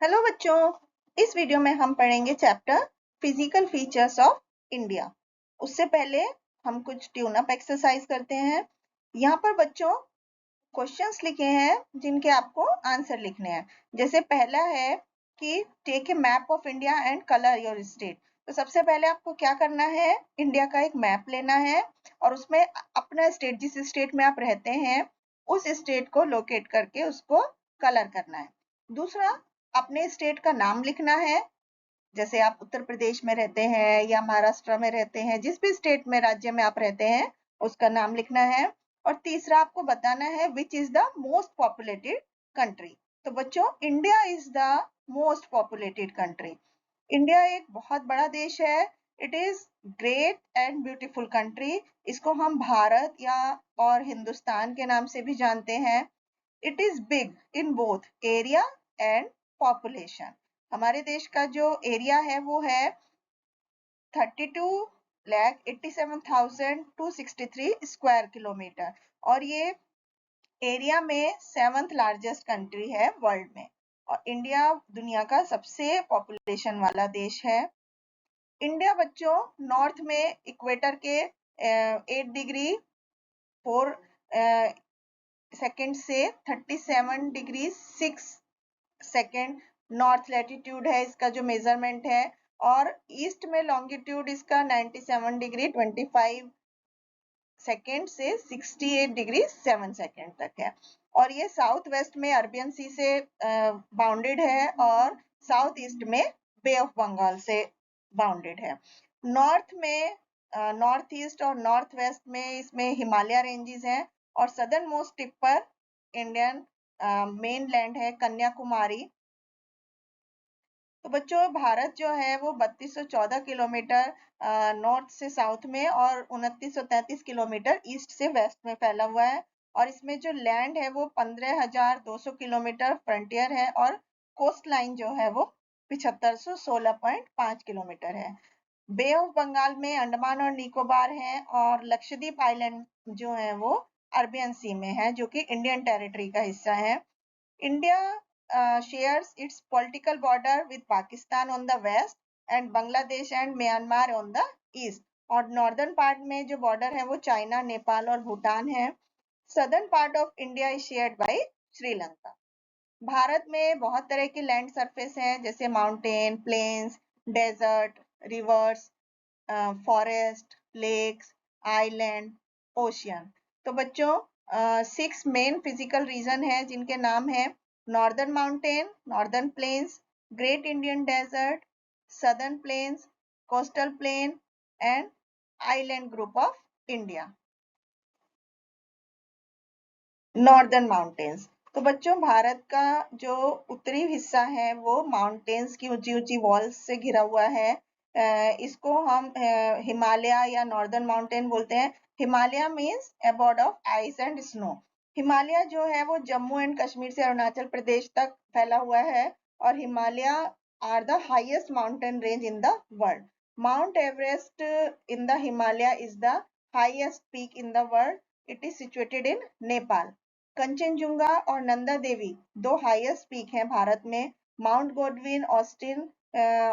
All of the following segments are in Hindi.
हेलो बच्चों, इस वीडियो में हम पढ़ेंगे chapter physical features of India. उससे पहले हम कुछ ट्यून अप एक्सरसाइज करते हैं। यहाँ पर बच्चों क्वेश्चंस लिखे हैं जिनके आपको आंसर लिखने हैं। जैसे पहला है कि take a map of India and colour your state. तो सबसे पहले आपको क्या करना है, इंडिया का एक मैप लेना है और उसमें अपना स्टेट, जिस स्टेट में आप रहते हैं उस स्टेट को लोकेट करके उसको कलर करना है। दूसरा, अपने स्टेट का नाम लिखना है। जैसे आप उत्तर प्रदेश में रहते हैं या महाराष्ट्र में रहते हैं, जिस भी स्टेट में, राज्य में आप रहते हैं उसका नाम लिखना है। और तीसरा, आपको बताना है which is the most populated country. तो बच्चों, India is the most populated country. India एक बहुत बड़ा देश है। It is great and beautiful country. इसको हम भारत या और हिंदुस्तान के नाम से भी जानते हैं। It is big in both area and population. हमारे देश का जो एरिया है वो है 32,87,263 स्क्वायर किलोमीटर और ये एरिया में 7th लार्जेस्ट कंट्री है वर्ल्ड में। और इंडिया दुनिया का सबसे पॉपुलेशन वाला देश है। इंडिया बच्चों नॉर्थ में इक्वेटर के 8 डिग्री 4 सेकेंड से 37 डिग्री 6 सेकेंड नॉर्थ लैटिट्यूड है इसका जो मेजरमेंट है। और ईस्ट में लॉन्गिट्यूड इसका 97 डिग्री 25 सेकेंड से 68 डिग्री 7 सेकेंड तक है। और ये साउथ वेस्ट में अरबियन सी से बाउंडेड है और साउथ ईस्ट में बे ऑफ बंगाल से बाउंडेड है। नॉर्थ में नॉर्थ ईस्ट और नॉर्थ वेस्ट में इसमें हिमालय रेंजेस हैं और सदर्न मोस्ट टिप पर इंडियन मेन लैंड है कन्याकुमारी। तो बच्चों, भारत जो है वो 3214 किलोमीटर नॉर्थ से साउथ में और 2933 किलोमीटर ईस्ट से वेस्ट में फैला हुआ है। और इसमें जो लैंड है वो 15,200 किलोमीटर फ्रंटियर है और कोस्ट लाइन जो है वो 7516.5 किलोमीटर है। बे ऑफ बंगाल में अंडमान और निकोबार है और लक्षद्वीप आइलैंड जो है वो अरबियन सी में है, जो कि इंडियन टेरिटरी का हिस्सा है। India shares its political border with Pakistan on the west and Bangladesh and Myanmar on the east. और नॉर्दर्न पार्ट में जो बॉर्डर है वो चाइना, नेपाल और भूटान है। Southern part of India is shared by Sri Lanka. Bharat में बहुत तरह के लैंड सरफेस हैं, जैसे mountain, plains, desert, rivers, forest, lakes, island, ocean. तो बच्चों, 6 मेन फिजिकल रीजन है जिनके नाम है northern mountain, northern plains, great Indian desert, southern plains, coastal plain and island group of India. Northern mountains, तो बच्चों भारत का जो उत्तरी हिस्सा है वो माउंटेन्स की ऊंची ऊंची वॉल्स से घिरा हुआ है। इसको हम हिमालय या नॉर्दर्न माउंटेन बोलते हैं। Himalaya means abode of ice and snow. Himalaya जो है वो जम्मू एंड कश्मीर से अरुणाचल प्रदेश तक फैला हुआ है और Himalaya are the highest mountain range in the world. Mount Everest in the Himalaya is the highest peak in the world. It is situated in Nepal. Kanchenjunga और नंदा देवी दो हाईएस्ट पीक हैं भारत में। Mount Godwin Austen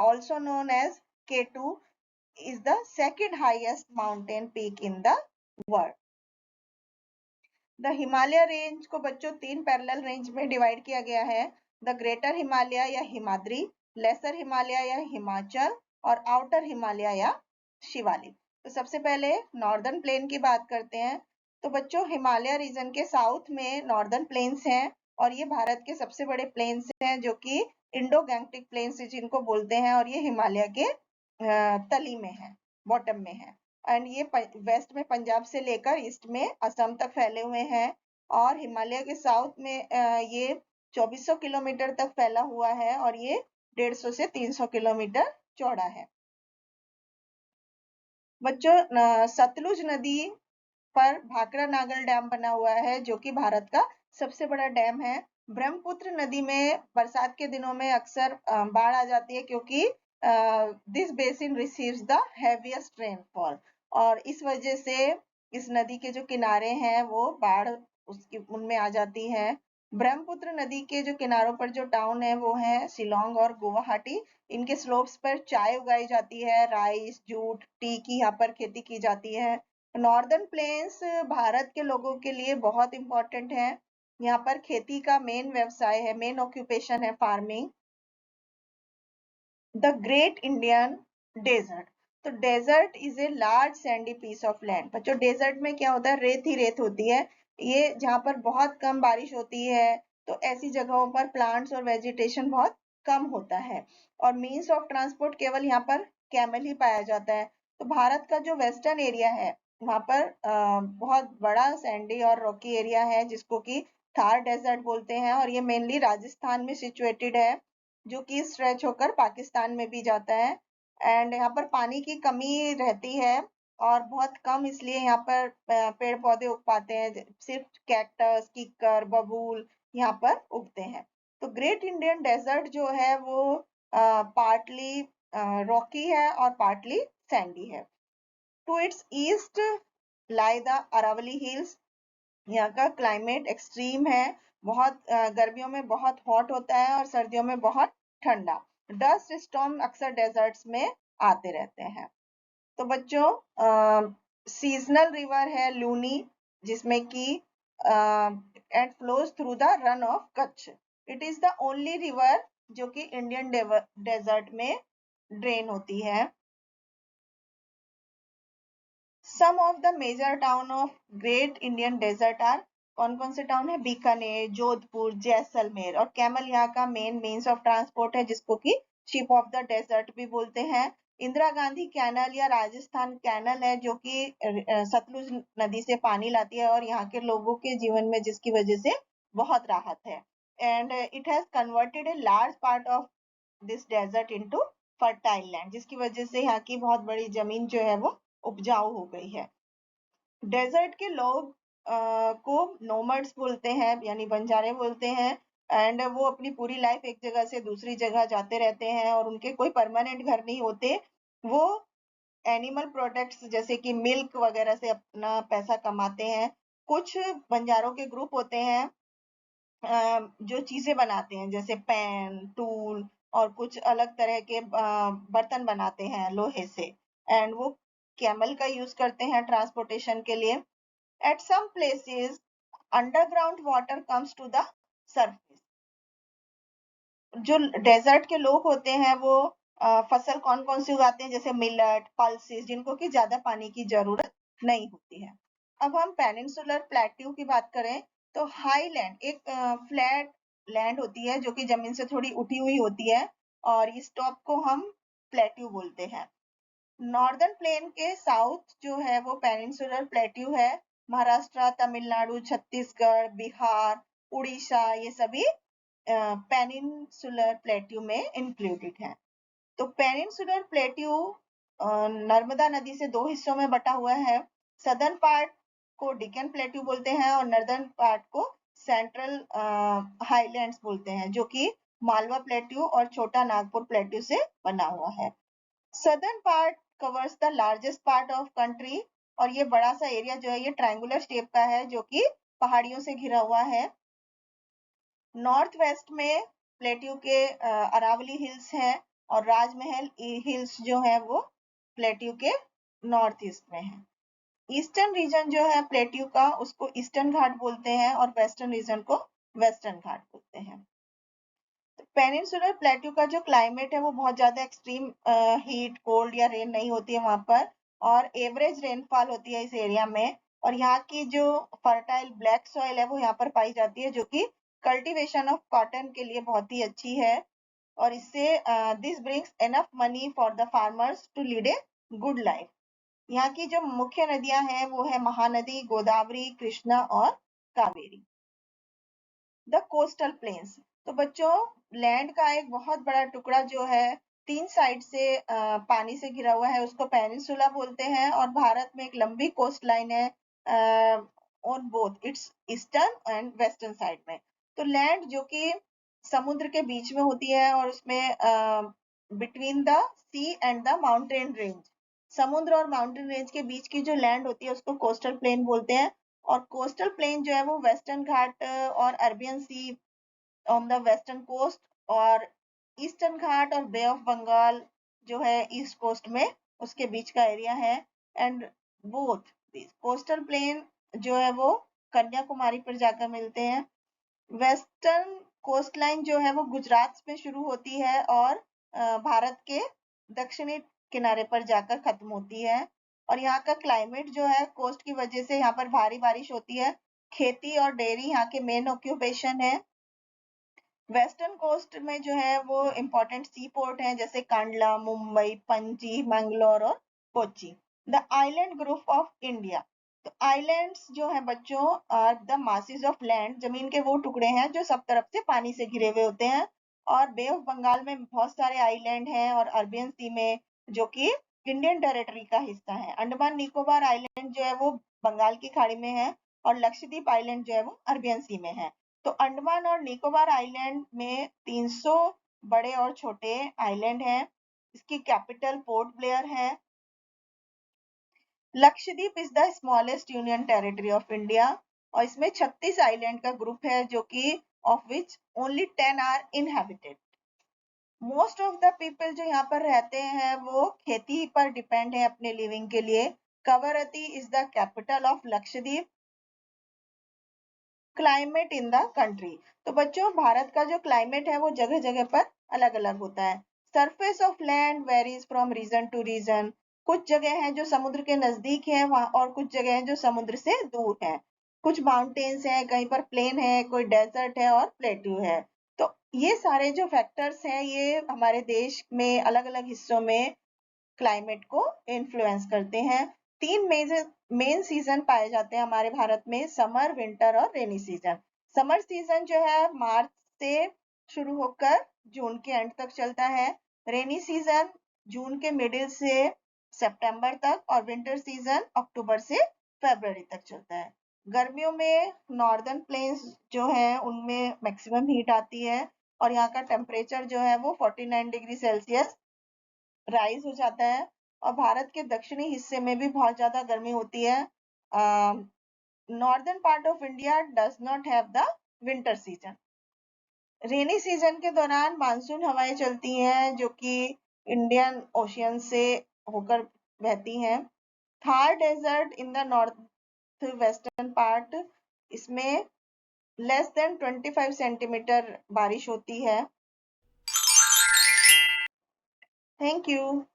also known as K2 is the second highest mountain peak in the world. The Himalaya range को बच्चों 3 पैरेलल रेंज में डिवाइड किया गया है। द ग्रेटर हिमालय या हिमाद्री, लेसर हिमालय या हिमाचल और आउटर हिमालय या शिवालिक। तो सबसे पहले नॉर्दर्न प्लेन की बात करते हैं। तो बच्चों, हिमालय रीजन के साउथ में नॉर्दर्न प्लेन्स हैं और ये भारत के सबसे बड़े प्लेन्स हैं, जो कि इंडो गैंगटिक प्लेन्स जिनको बोलते हैं, और ये हिमालय के तली में है, बॉटम में है। एंड ये वेस्ट में पंजाब से लेकर ईस्ट में असम तक फैले हुए हैं। और हिमालय के साउथ में ये 2400 किलोमीटर तक फैला हुआ है और ये 150 से 300 किलोमीटर चौड़ा है। बच्चों, सतलुज नदी पर भाखड़ा नागल डैम बना हुआ है, जो कि भारत का सबसे बड़ा डैम है। ब्रह्मपुत्र नदी में बरसात के दिनों में अक्सर बाढ़ आ जाती है, क्योंकि this basin receives the heaviest rainfall और इस वजह से इस नदी के जो किनारे हैं वो बाढ़ उसकी उनमें आ जाती है। ब्रह्मपुत्र नदी के जो किनारों पर जो टाउन है वो है शिलोंग और गुवाहाटी। इनके स्लोप्स पर चाय उगाई जाती है, राइस, जूट, टी की यहाँ पर खेती की जाती है। नॉर्दर्न प्लेन्स भारत के लोगों के लिए बहुत इंपॉर्टेंट है। यहाँ पर खेती का मेन व्यवसाय है, मेन ऑक्यूपेशन है farming. The great Indian desert. तो desert is a large sandy piece of land. बच्चों डेजर्ट में क्या होता है, रेत ही रेत होती है। ये जहाँ पर बहुत कम बारिश होती है, तो ऐसी जगहों पर प्लांट्स और वेजिटेशन बहुत कम होता है, और मीन्स ऑफ ट्रांसपोर्ट केवल यहाँ पर कैमल ही पाया जाता है। तो भारत का जो वेस्टर्न एरिया है वहाँ पर बहुत बड़ा सैंडी और रॉकी एरिया है, जिसको कि थार डेजर्ट बोलते हैं, और ये मेनली राजस्थान में सिचुएटेड है, जो कि स्ट्रेच होकर पाकिस्तान में भी जाता है। एंड यहाँ पर पानी की कमी रहती है और बहुत कम, इसलिए यहाँ पर पेड़ पौधे उग पाते हैं। सिर्फ कैक्टस, कीकर, बबूल यहाँ पर उगते हैं। तो ग्रेट इंडियन डेजर्ट जो है वो पार्टली रॉकी है और पार्टली सैंडी है। To its east lie the Aravalli hills. यहाँ का क्लाइमेट एक्सट्रीम है, बहुत गर्मियों में बहुत हॉट होता है और सर्दियों में बहुत ठंडा। डस्ट स्टॉर्म अक्सर डेजर्ट्स में आते रहते हैं। तो बच्चों सीजनल रिवर है लूनी, जिसमें कि and flows through the Rann of Kutch. It is the only river जो कि इंडियन डेजर्ट में ड्रेन होती है। Some of the major town of great Indian desert are, कौन कौन से टाउन है, बीकानेर, जोधपुर, जैसलमेर। और कैमल यहाँ का मेन मीन्स ऑफ ट्रांसपोर्ट है, जिसको कि शिप ऑफ द डेजर्ट भी बोलते हैं। इंदिरा गांधी कैनल या राजस्थान कैनल है, जो कि सतलुज नदी से पानी लाती है और यहाँ के लोगों के जीवन में जिसकी वजह से बहुत राहत है। And it has converted a large part of this desert into fertile land, जिसकी वजह से यहाँ की बहुत बड़ी जमीन जो है वो उपजाऊ हो गई है। डेजर्ट के लोग को नोमड्स बोलते हैं, यानी बंजारे बोलते हैं। एंड वो अपनी पूरी लाइफ एक जगह से दूसरी जगह जाते रहते हैं और उनके कोई परमानेंट घर नहीं होते। वो एनिमल प्रोडक्ट्स जैसे कि मिल्क वगैरह से अपना पैसा कमाते हैं। कुछ बंजारों के ग्रुप होते हैं जो चीजें बनाते हैं, जैसे पेन, टूल और कुछ अलग तरह के बर्तन बनाते हैं लोहे से। एंड वो कैमल का यूज करते हैं ट्रांसपोर्टेशन के लिए। At some places underground water comes to the surface. जो डेजर्ट के लोग होते हैं वो फसल कौन कौन सी उगाते हैं, जैसे मिलेट, पल्सेस, जिनको कि ज्यादा पानी की जरूरत नहीं होती है। अब हम पेनिनसुलर प्लेट्यू की बात करें, तो हाईलैंड एक फ्लैट लैंड होती है जो कि जमीन से थोड़ी उठी हुई होती है, और इस टॉप को हम प्लेट्यू बोलते हैं। नॉर्दर्न प्लेन के साउथ जो है वो पेनिनसुलर प्लेट्यू है। महाराष्ट्र, तमिलनाडु, छत्तीसगढ़, बिहार, उड़ीसा, ये सभी पेनिनसुलर प्लेट्यू में इंक्लूडेड है। तो पेनिनसुलर प्लेट्यू नर्मदा नदी से दो हिस्सों में बटा हुआ है। सदर्न पार्ट को डिकन प्लेट्यू बोलते हैं और नॉर्दर्न पार्ट को सेंट्रल हाईलैंड्स बोलते हैं, जो कि मालवा प्लेट्यू और छोटा नागपुर प्लेट्यू से बना हुआ है। Southern part covers the largest part of country, और ये बड़ा सा एरिया जो है ये ट्रायंगुलर शेप का है, जो कि पहाड़ियों से घिरा हुआ है। नॉर्थ वेस्ट में प्लेट्यू के अरावली हिल्स हैं, और राजमहल हिल्स जो है वो प्लेट्यू के नॉर्थ ईस्ट में है। ईस्टर्न रीजन जो है प्लेट्यू का, उसको ईस्टर्न घाट बोलते हैं, और वेस्टर्न रीजन को वेस्टर्न घाट बोलते हैं। पेनिनसुलर प्लेट्यू का जो क्लाइमेट है वो बहुत ज्यादा एक्सट्रीम हीट, कोल्ड या रेन नहीं होती है वहां पर, और एवरेज रेनफॉल होती है इस एरिया में। और यहाँ की जो फर्टाइल ब्लैक सॉइल है वो यहाँ पर पाई जाती है, जो कि कल्टीवेशन ऑफ कॉटन के लिए बहुत ही अच्छी है। और इससे this brings enough money for the farmers to lead a good life. यहाँ की जो मुख्य नदियां हैं वो है महानदी, गोदावरी, कृष्णा और कावेरी। The coastal planes. तो बच्चों लैंड का एक बहुत बड़ा टुकड़ा जो है तीन साइड से पानी से घिरा हुआ है, उसको पेनिनसुला बोलते हैं। और भारत में एक लंबी कोस्ट लाइन है on both it's eastern and western side में। तो लैंड जो कि समुद्र के बीच में होती है, और उसमें between the sea and the mountain range, समुद्र और माउंटेन रेंज के बीच की जो लैंड होती है उसको कोस्टल प्लेन बोलते हैं। और कोस्टल प्लेन जो है वो वेस्टर्न घाट और Arabian Sea on the western coast, और ईस्टर्न घाट और बे ऑफ बंगाल जो है ईस्ट कोस्ट में, उसके बीच का एरिया है। एंड बोथ कोस्टल प्लेन जो है वो कन्याकुमारी पर जाकर मिलते हैं। वेस्टर्न कोस्ट लाइन जो है वो गुजरात में शुरू होती है और भारत के दक्षिणी किनारे पर जाकर खत्म होती है। और यहाँ का क्लाइमेट जो है कोस्ट की वजह से यहाँ पर भारी बारिश होती है। खेती और डेयरी यहाँ के मेन ऑक्यूपेशन है। वेस्टर्न कोस्ट में जो है वो इम्पोर्टेंट सी पोर्ट हैं, जैसे कांडला, मुंबई, पणजी, मैंगलोर और Kochi. The island group of India. तो आइलैंड्स जो है बच्चों are the masses of land, जमीन के वो टुकड़े हैं जो सब तरफ से पानी से घिरे हुए होते हैं। और बे ऑफ बंगाल में बहुत सारे आइलैंड हैं, और अरबियन सी में जो कि इंडियन टेरिटरी का हिस्सा है। अंडमान निकोबार आइलैंड जो है वो बंगाल की खाड़ी में है, और लक्षद्वीप आइलैंड जो है वो अरबियन सी में है। तो अंडमान और निकोबार आइलैंड में 300 बड़े और छोटे आइलैंड हैं। इसकी कैपिटल पोर्ट ब्लेयर है। Lakshadweep is the smallest union territory of India, और इसमें 36 आइलैंड का ग्रुप है, जो कि of which only 10 are inhabited. Most of the people जो यहाँ पर रहते हैं वो खेती पर डिपेंड है अपने लिविंग के लिए। Kavaratti is the capital of Lakshadweep. Climate in the country. तो बच्चों भारत का जो क्लाइमेट है वो जगह जगह पर अलग अलग होता है। Surface of land varies from region to region. कुछ जगह हैं जो समुद्र के नजदीक है वहां, और कुछ जगह हैं जो समुद्र से दूर है। कुछ माउंटेन्स हैं, कहीं पर प्लेन है, कोई डेजर्ट है और प्लेट्यू है। तो ये सारे जो फैक्टर्स हैं ये हमारे देश में अलग अलग हिस्सों में क्लाइमेट को इन्फ्लुएंस करते हैं। तीन मेन सीजन पाए जाते हैं हमारे भारत में, समर, विंटर और रेनी सीजन। समर सीजन जो है मार्च से शुरू होकर जून के एंड तक चलता है। रेनी सीजन जून के मिडिल से सितंबर तक, और विंटर सीजन अक्टूबर से फरवरी तक चलता है। गर्मियों में नॉर्दर्न प्लेन्स जो है उनमें मैक्सिमम हीट आती है, और यहाँ का टेम्परेचर जो है वो 49 डिग्री सेल्सियस राइज हो जाता है। और भारत के दक्षिणी हिस्से में भी बहुत ज्यादा गर्मी होती है। Northern part of India does not have the winter season. Rainy season के दौरान मानसून हवाएं चलती हैं जो कि इंडियन ओशियन से होकर बहती हैं। Thar desert in the north western part, इसमें लेस देन 25 सेंटीमीटर बारिश होती है। Thank you.